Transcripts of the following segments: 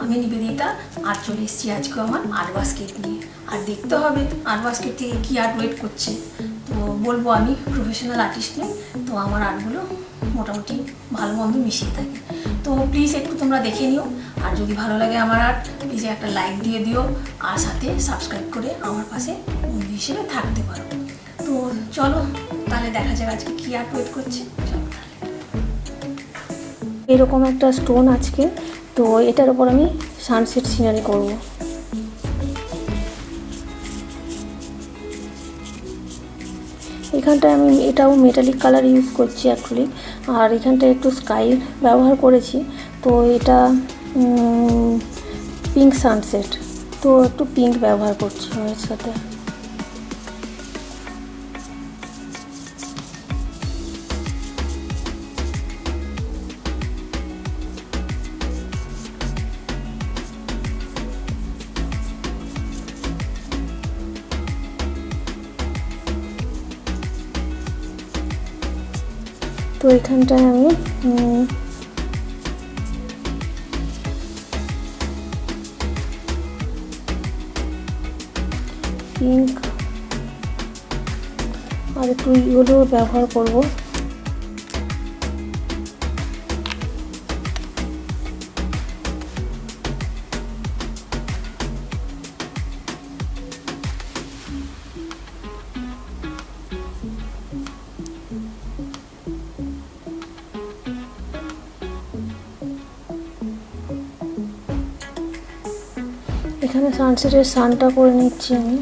আমি নিবেদিতা আর চলে এসেছি আজকে আমার আর্ট বাস্কেট নিয়ে। আর দেখতে হবে আর্ট বাস্কেট থেকে কী আর্ট ওয়েট করছে। তো বলবো আমি প্রফেশনাল আর্টিস্ট নই, তো আমার আর্টগুলো মোটামুটি ভালো মন্দ মিশিয়ে থাকে। তো প্লিজ একটু তোমরা দেখে নিও, আর যদি ভালো লাগে আমার আর্ট প্লিজ একটা লাইক দিয়ে দিও, আর সাথে সাবস্ক্রাইব করে আমার পাশে বন্ধু হিসেবে থাকতে পারো। তো চলো তাহলে দেখা যাক আজকে কী আর্ট ওয়েট করছে। চলো তাহলে। এরকম একটা স্টোন আজকে, তো এটার উপর আমি সানসেট সিনারি করব। এখানটায় আমি এটাও মেটালিক কালার ইউজ করছি অ্যাক্রিলিক, আর এখানটায় একটু স্কাই ব্যবহার করেছি। তো এটা পিঙ্ক সানসেট, তো একটু পিঙ্ক ব্যবহার করছি এর সাথে। তো এখানটায় আমি পিঙ্ক আর একটু ইয়েলো ব্যবহার করব। এখানে সানসেটের সানটা করে নিচ্ছি আমি।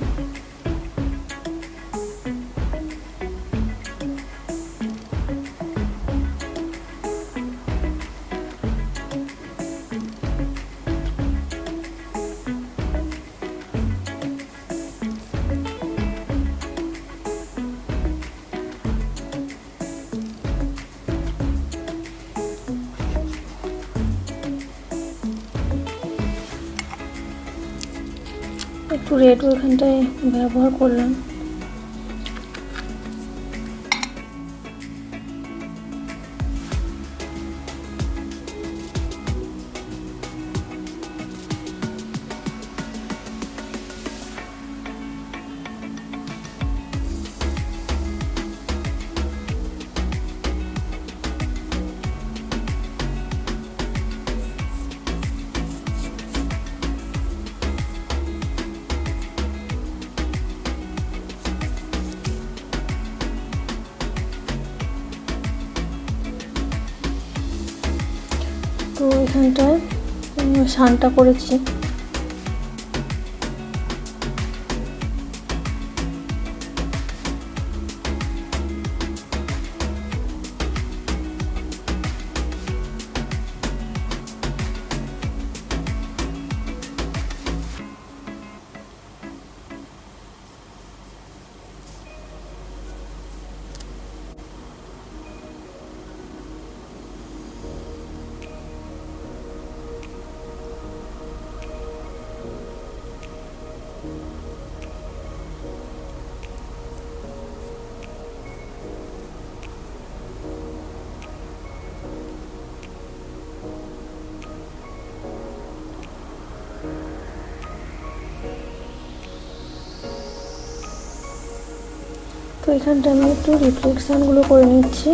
একটু রেডও এখানটায় ব্যবহার করলাম। তো এখানটায় সানটা করেছি। তো এখানটা আমি একটু রিফ্লেকশনগুলো করে নিচ্ছি।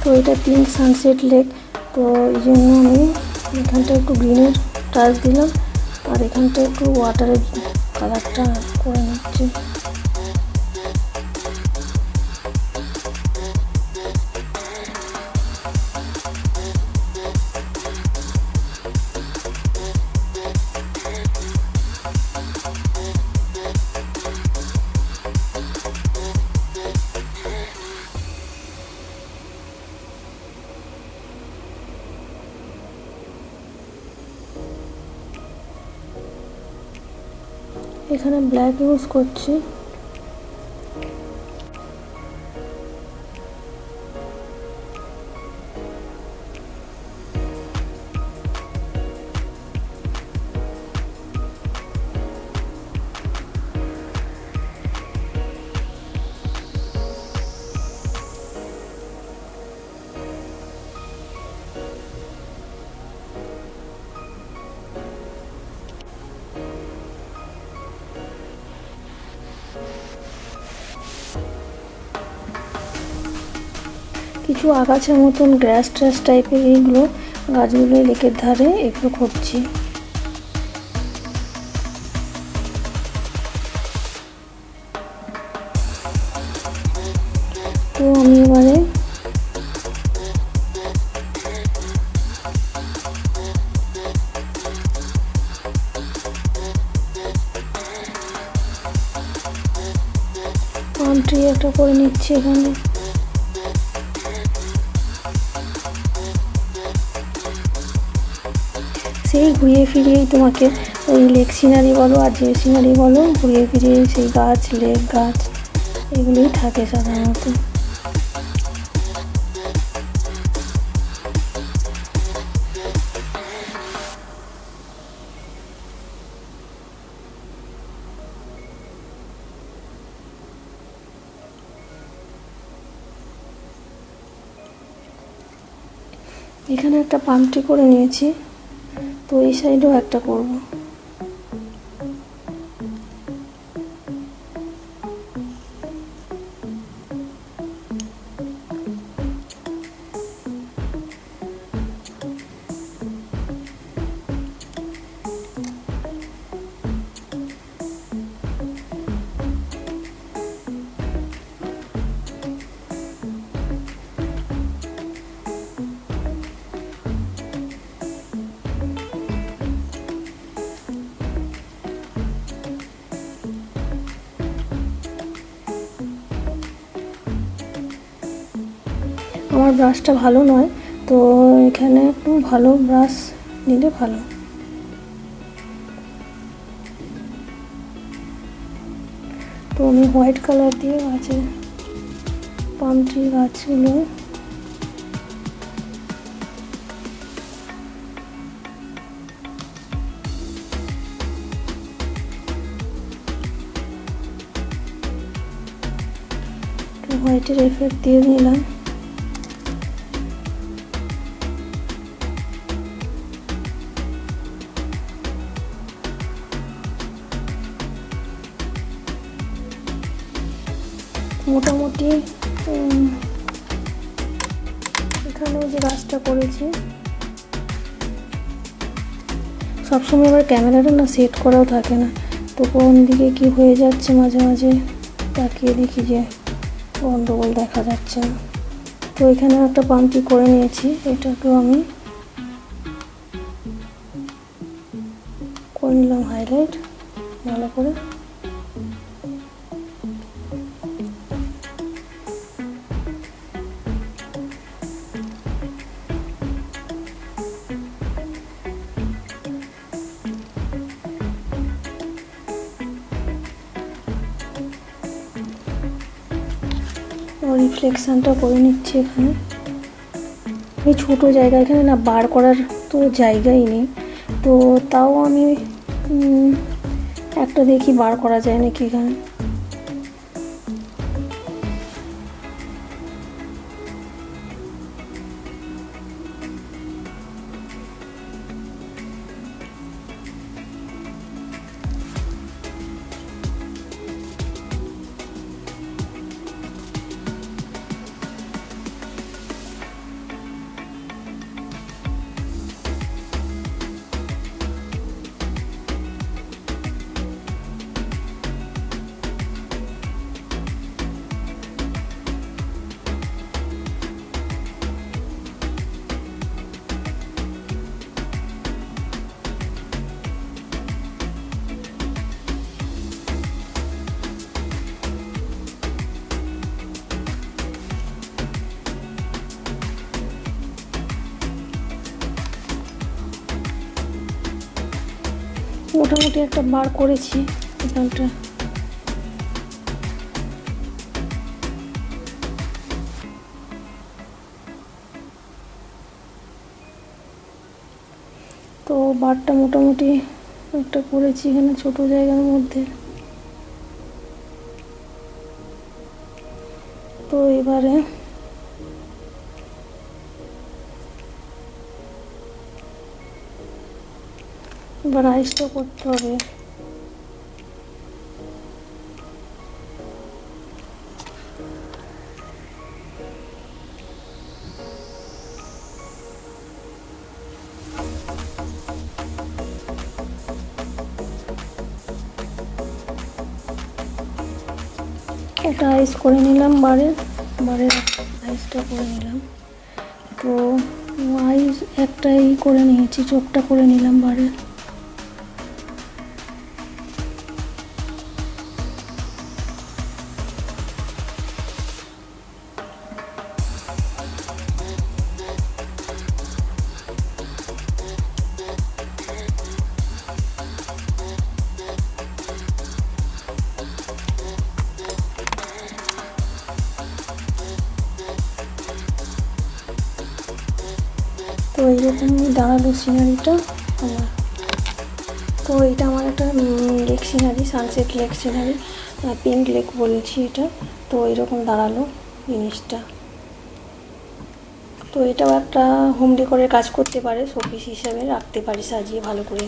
তো এটা পিঙ্ক সানসেট লেক, তো এই জন্য আমি এখানটা একটু গ্রিনের টাচ দিলাম, আর এখানটা একটু ওয়াটারের কালারটা করে নিচ্ছি। এখানে ব্ল্যাক ইউজ করছি। কিছু আগাছা মতন গ্রাস ট্রাস টাইপের এইগুলো গাছগুলো লেকের ধারে এগুলো করছি। তো আমি এবারে পাম ট্রি একটা করে নিচ্ছি এখানে। সেই ঘুরিয়ে ফিরিয়েই তোমাকে ওই লেক সিনারি বলো আর যে সিনারি বলো, ঘুরিয়ে ফিরিয়ে সেই গাছ, লেক, গাছ এগুলোই থাকে সাধারণত। এখানে একটা পাম ট্রি করে নিয়েছি, তো এই সাইডেও একটা করব। আমার ব্রাশটা ভালো নয়, তো এখানে একটু ভালো ব্রাশ নিলে ভালো। তো আমি হোয়াইট কালার দিয়ে গাছের পাম ট্রি গাছগুলো হোয়াইটের এফেক্ট দিয়ে নিলাম। মোটামুটি এখানে যে গাছটা করেছি, সবসময় আবার ক্যামেরাটা না সেট করাও থাকে না, তো কোন দিকে কি হয়ে যাচ্ছে মাঝে মাঝে তাকিয়ে দেখি যে গন্ডগোল দেখা যাচ্ছে না। তো এখানে একটা পাম ট্রি করে নিয়েছি, এটাকেও আমি করে নিলাম হাইলাইট ভালো করে। রিফ্লেকশনটা করে নিচ্ছি এখানে। এই ছোটো জায়গা, এখানে না বার করার তো জায়গাই নেই, তো তাও আমি একটা দেখি বার করা যায় নাকি এখানে। মোটামুটি একটা বার করেছি এখানটা। তো বারটা মোটামুটি একটা করেছি এখানে ছোট জায়গার মধ্যে। তো এবারে আইসটা করতে হবে। একটা আইস করে নিলাম, বারের আইসটা করে নিলাম। তো আইস একটাই করে নিয়েছি, চোখটা করে নিলাম বারের। তো এইরকমই দাঁড়ালো সিনারিটা আমার। তো এটা আমার একটা lake scenery, sunset lake scenery, pink lake বলেছি এটা। তো এরকম দাঁড়ালো জিনিসটা। তো এটাও একটা হোম ডেকোরের কাজ করতে পারে, শোপিস হিসেবে রাখতে পারি সাজিয়ে ভালো করে।